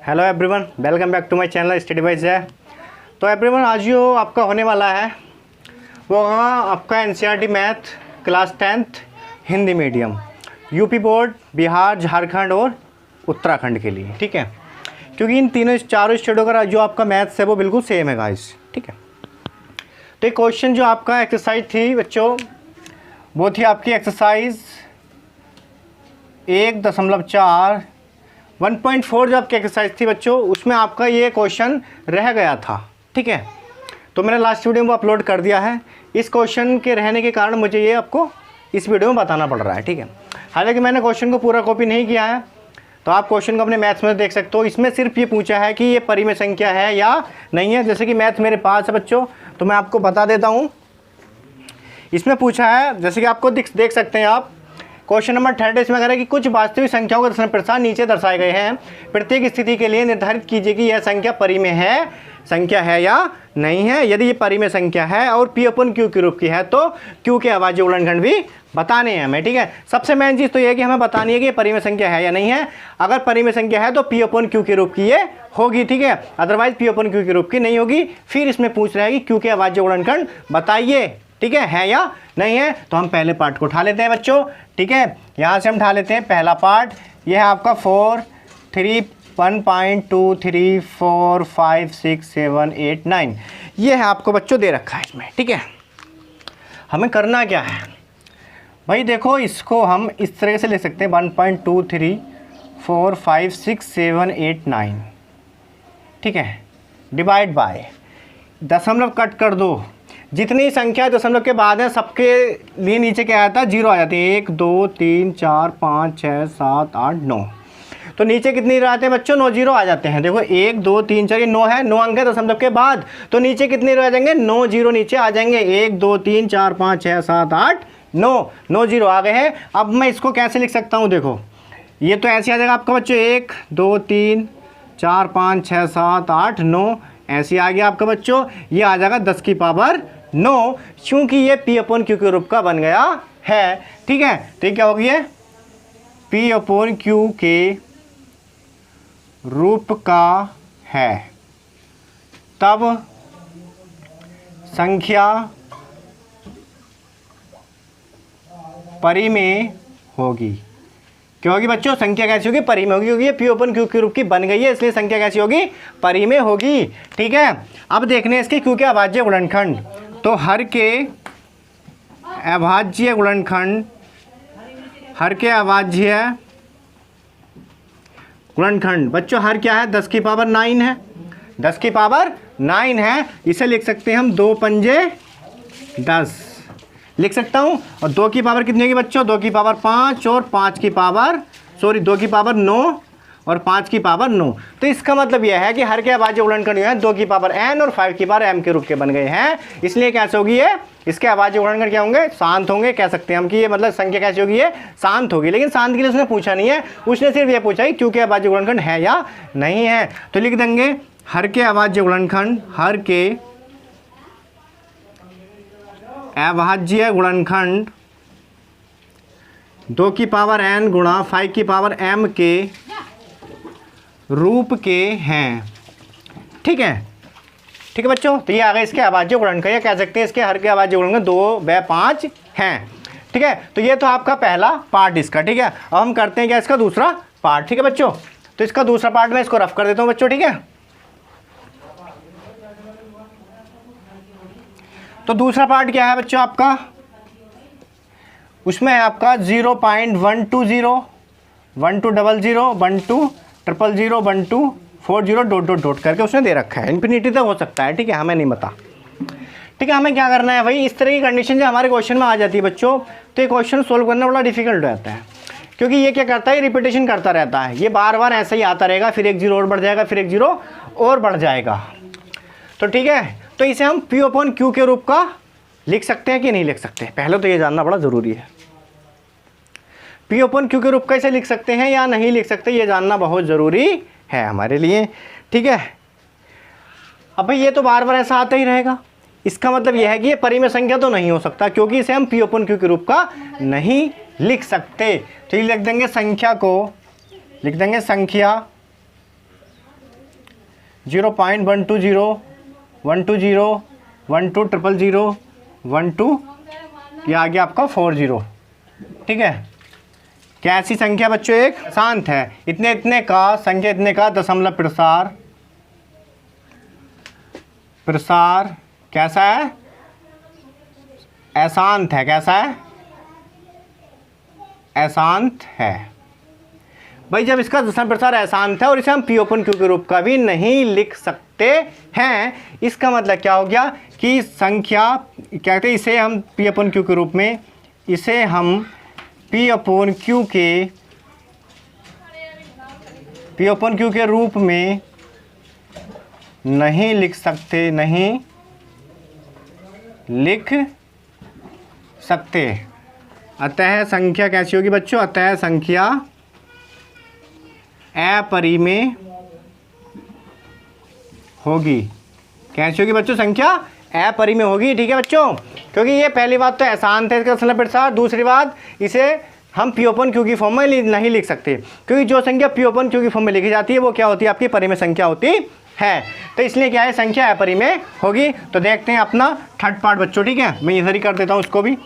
Hello everyone, welcome back to my channel study wise है। तो everyone, आज जो आपका होने वाला है वो आपका NCERT math class 10th Hindi medium UP board, Bihar, Jharkhand और उत्तराखंड के लिए, ठीक है। क्योंकि इन चारों स्टेटों का जो आपका मैथ्स है वो बिल्कुल सेम है गाइस, ठीक है। तो एक क्वेश्चन जो आपका एक्सरसाइज थी बच्चों, वो थी आपकी एक्सरसाइज 1.4 1.4 जो आपकी एक्सरसाइज थी बच्चों, उसमें आपका ये क्वेश्चन रह गया था, ठीक है। तो मैंने लास्ट वीडियो में वो अपलोड कर दिया है। इस क्वेश्चन के रहने के कारण मुझे ये आपको इस वीडियो में बताना पड़ रहा है, ठीक है। हालांकि मैंने क्वेश्चन को पूरा कॉपी नहीं किया है, तो आप क्वेश्चन को अपने मैथ्स में देख सकते हो। इसमें सिर्फ ये पूछा है कि ये परिमेय संख्या है या नहीं है। जैसे कि मैथ मेरे पास है बच्चों, तो मैं आपको बता देता हूँ। इसमें पूछा है, जैसे कि आपको देख सकते हैं आप, क्वेश्चन नंबर 30 इसमें कह रहा है कि कुछ वास्तविक संख्याओं के दशमलव प्रसार नीचे दर्शाए गए हैं। प्रत्येक स्थिति के लिए निर्धारित कीजिए कि यह संख्या है या नहीं है। यदि ये परिमेय संख्या है और P/Q के रूप की है तो Q के अभाज्य गुणनखंड भी बताने हैं हमें, ठीक है। सबसे मेन चीज़ तो ये है कि हमें बतानी है कि ये परिमेय संख्या है या नहीं है। अगर परिमेय संख्या है तो P/Q के रूप की ये होगी, ठीक है। अदरवाइज P/Q के रूप की नहीं होगी। फिर इसमें पूछ रहा है कि Q के अभाज्य गुणनखंड बताइए, ठीक है या नहीं है। तो हम पहले पार्ट को उठा लेते हैं बच्चों, ठीक है। यहाँ से हम उठा लेते हैं पहला पार्ट। यह है आपका 4, 3, 1.2, 3, 4, 5, 6, 7, 8, 9। ये है आपको बच्चों दे रखा है इसमें, ठीक है। हमें करना क्या है भाई, देखो इसको हम इस तरह से ले सकते हैं 1.2, 3, 4, 5, 6, 7, 8, 9, ठीक है। डिवाइड बाय दशमलव कट कर दो। जितनी संख्या दशमलव के बाद है सबके लिए नीचे क्या आता है, 0 आ जाती है। 1, 2, 3, 4, 5, 6, 7, 8, 9। तो नीचे कितनी रहते हैं बच्चों, 9 0 आ जाते हैं। देखो 1, 2, 3, 4, ये 9 है, 9 अंक है दशमलव के बाद, तो नीचे कितने रह जाएंगे, 9 0 नीचे आ जाएंगे। 1, 2, 3, 4, 5, 6, 7, 8, 9 0 आ गए हैं। अब मैं इसको कैसे लिख सकता हूँ, देखो ये तो ऐसे आ जाएगा आपका बच्चों, 1, 2, 3, 4, 5, 6, 7, 8, 9 ऐसे आ गया आपका बच्चों। ये आ जाएगा 10 की पावर 9, क्योंकि ये P/Q के रूप का बन गया है, ठीक है। तो ये क्या हो गया, P/Q के रूप का है, तब संख्या परिमेय होगी। क्यों होगी बच्चों, संख्या कैसी होगी, परिमेय होगी, क्योंकि ये P/Q के रूप की बन गई है, इसलिए संख्या कैसी होगी, परिमेय होगी, ठीक है। अब देखने इसके Q के अभाज्य गुणनखंड। तो हर के अभाज्य गुणनखंड, हर के अभाज्य गुणनखंड बच्चों, हर क्या है, 10 की पावर 9 है, 10 की पावर 9 है। इसे लिख सकते हैं हम 2 पंजे 10 लिख सकता हूँ। और 2 की पावर कितनी होगी बच्चों, 2 की पावर 5 और 2 की पावर 9 और 5 की पावर 9। तो इसका मतलब यह है कि हर के अभाज्य गुणनखंड जो है 2 की पावर n और 5 की पावर m के रूप के बन गए हैं। इसलिए कैसे होगी ये, इसके अभाज्य गुणनखंड क्या होंगे, शांत होंगे। कह सकते हैं हम कि ये मतलब संख्या कैसी होगी, ये शांत होगी। लेकिन शांत के लिए उसने पूछा नहीं है, उसने सिर्फ ये पूछा कि क्योंकि अभाज्य गुणनखंड है या नहीं है। तो लिख देंगे हर के अभाज्य गुणनखंड, हर के अभाज्य गुणनखंड 2 की पावर n गुणा 5 की पावर m के रूप के हैं, ठीक है, ठीक है बच्चों। तो ये आ गए इसके अभाज्य गुणनखंड, या कह सकते हैं इसके हर के अभाज्य गुणनखंड 2 व 5 हैं, ठीक है। तो ये तो आपका पहला पार्ट इसका, ठीक है। अब हम करते हैं क्या, इसका दूसरा पार्ट, ठीक है बच्चों। तो इसका दूसरा पार्ट मैं इसको रफ कर देता हूँ बच्चों, ठीक है। तो दूसरा पार्ट क्या है बच्चों आपका, उसमें है आपका 0.120, 1200, 1200, 1200, 40 डॉट करके उसने दे रखा है। इन्फिनिटी तक हो सकता है, ठीक है, हमें नहीं पता, ठीक है। हमें क्या करना है भाई, इस तरह की कंडीशन जो हमारे क्वेश्चन में आ जाती है बच्चों, तो ये क्वेश्चन सोल्व करना बड़ा डिफिकल्ट हो जाता है। क्योंकि ये क्या करता है, रिपीटेशन करता रहता है, ये बार बार ऐसे ही आता रहेगा, फिर 1 0 और बढ़ जाएगा, फिर 1 0 और बढ़ जाएगा। तो ठीक है, तो इसे हम P/Q के रूप का लिख सकते हैं कि नहीं लिख सकते, पहले तो ये जानना बड़ा ज़रूरी है। P/Q के रूप कैसे लिख सकते हैं या नहीं लिख सकते, ये जानना बहुत ज़रूरी है हमारे लिए, ठीक है। अब भाई ये तो बार बार ऐसा आता ही रहेगा, इसका मतलब यह है कि ये परिमेय संख्या तो नहीं हो सकता, क्योंकि इसे हम P/Q के रूप का नहीं लिख सकते। तो ये लिख देंगे संख्या को, लिख देंगे संख्या 0.120 120 1200 12 ये आ गया आपका 40। ठीक है, क्या ऐसी संख्या बच्चों एक शांत है? इतने इतने का संख्या इतने का दशमलव प्रसार कैसा है? अशांत है। कैसा है? अशांत है। भाई जब इसका दशमलव प्रसार अशांत है और इसे हम पी ओपन क्यू के रूप का भी नहीं लिख सकते हैं, इसका मतलब क्या हो गया कि संख्या क्या कहते हैं, इसे हम पी ओपन क्यू के रूप में, इसे हम पी ओपन क्यू के रूप में नहीं लिख सकते, नहीं लिख सकते। अतः संख्या कैसी होगी बच्चों? अतः संख्या अपरिमेय होगी। कैसी होगी बच्चों? संख्या अपरिमेय होगी। ठीक है बच्चों, क्योंकि ये पहली बात तो अशांत है इसका दशमलव प्रसार, दूसरी बात इसे हम पी ओपन क्यू की फॉर्म में नहीं लिख सकते, क्योंकि जो संख्या पी ओपन क्यू की फॉर्म में लिखी जाती है वो क्या होती है? आपकी परिमेय संख्या होती है। तो इसलिए क्या है? संख्या अपरिमेय होगी। तो देखते हैं अपना थर्ड पार्ट बच्चों। ठीक है, मैं इधर ही कर देता हूँ उसको भी।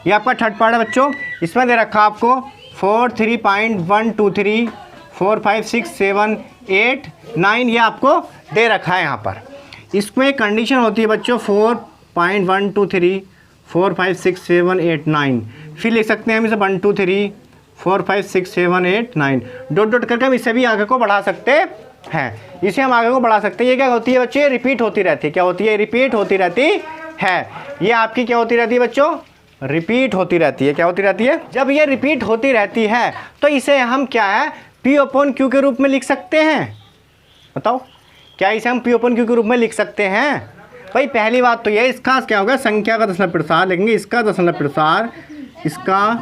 ये आपका थर्ड पार्ट है बच्चों। इसमें दे रखा आपको 4 3.123 4 5 6 7 8 9 ये आपको दे रखा है यहाँ पर। इसमें कंडीशन होती है बच्चों 4.123 4 5 6 7 8 9। फिर लिख सकते हैं हम इसे 1 2 3 4 5 6 7 8 9 डॉट डॉट करके हम इसे भी आगे को बढ़ा सकते हैं। इसे हम आगे को बढ़ा सकते हैं। ये क्या होती है बच्चे? रिपीट होती रहती है। क्या होती है? रिपीट होती रहती है। ये आपकी क्या होती रहती है बच्चों? रिपीट होती रहती है। क्या होती रहती है? जब ये रिपीट होती रहती है तो इसे हम क्या है? पी ओपन क्यू के रूप में लिख सकते हैं। बताओ, क्या इसे हम पी ओपन क्यू के रूप में लिख सकते हैं? भाई पहली बात तो ये, इसका क्या होगा? संख्या का दशमलव प्रसार लिखेंगे। इसका दशमलव प्रसार, इसका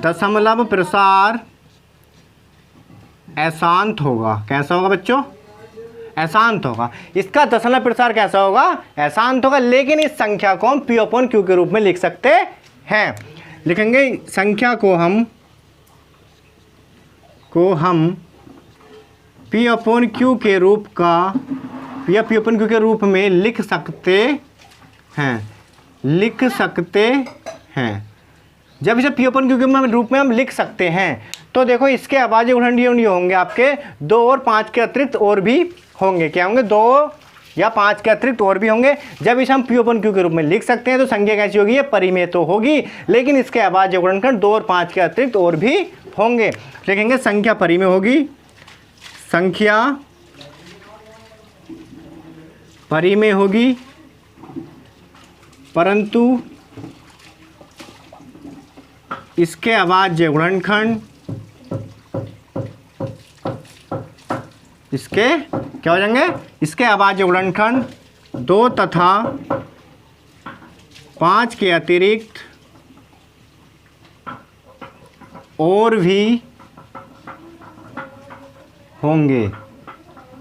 दशमलव प्रसार अशांत होगा। कैसा होगा बच्चों? अशांत होगा। इसका दशमलव प्रसार कैसा होगा? अशांत होगा। लेकिन इस संख्या को हम पी ओपन क्यू के रूप में लिख सकते हैं। लिखेंगे संख्या को हम पी ओपन क्यू के रूप का या पी ओपन क्यू के रूप में लिख सकते हैं। जब इसे पी ओपन क्यू के रूप में हम लिख सकते हैं तो देखो इसके अभाज्य गुणनखंड ये होंगे आपके 2 और 5 के अतिरिक्त और भी होंगे। क्या होंगे? 2 या 5 के अतिरिक्त और भी होंगे। जब इसे हम पी ओपन क्यू के रूप में लिख सकते हैं तो संख्या कैसी होगी? ये परिमेय तो होगी, लेकिन इसके अभाज्य गुणनखंड 2 और 5 के अतिरिक्त और भी होंगे। लिखेंगे संख्या परिमेय होगी। संख्या परिमेय होगी, परंतु इसके अभाज्य गुणनखंड, इसके क्या हो जाएंगे? इसके अभाज्य गुणनखंड 2 तथा 5 के अतिरिक्त और भी होंगे।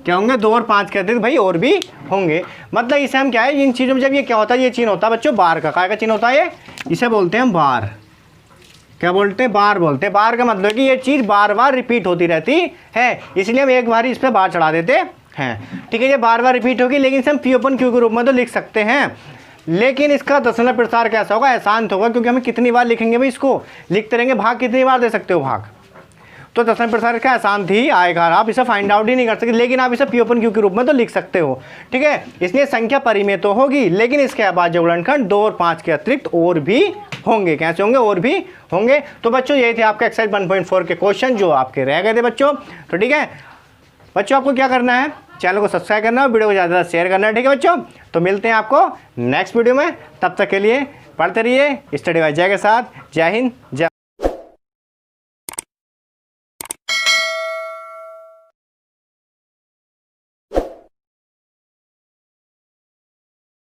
क्या होंगे? 2 और 5 के अतिरिक्त भाई और भी होंगे। मतलब इसे हम क्या है, इन चीज़ों में जब ये क्या होता है, ये चिन्ह होता है बच्चों बार का। काय का चिन्ह होता है ये? इसे बोलते हैं बार। क्या बोलते हैं? बार बोलते हैं। बार का मतलब कि ये चीज़ बार बार रिपीट होती रहती है, इसलिए हम एक बार ही इस पर बार चढ़ा देते हैं। ठीक है, ये बार बार रिपीट होगी, लेकिन इसे हम पी ओपन क्यू के रूप में तो लिख सकते हैं। लेकिन इसका दशमलव प्रसार कैसा होगा? अशांत होगा, क्योंकि हमें कितनी बार लिखेंगे भाई? इसको लिखते रहेंगे। भाग कितनी बार दे सकते हो? भाग तो दशमलव प्रसार का अशांत ही आएगा। आप इसे फाइंड आउट ही नहीं कर सकते, लेकिन आप इसे पी ओपन क्यू के रूप में तो लिख सकते हो। ठीक है, इसलिए संख्या परिमेय तो होगी, लेकिन इसके अभाज्य गुणनखंड 2 और 5 के अतिरिक्त और भी होंगे। कैसे होंगे? और भी होंगे। तो बच्चों ये थे आपके एक्सरसाइज 1.4 के क्वेश्चन जो आपके रह गए थे बच्चों। तो ठीक है बच्चों, आपको क्या करना है? चैनल को सब्सक्राइब करना है, वीडियो को ज़्यादा शेयर करना है। ठीक है बच्चों, तो मिलते हैं आपको नेक्स्ट वीडियो में। तब तक के लिए पढ़ते रहिए स्टडी बाय जय के साथ। जय हिंद, जय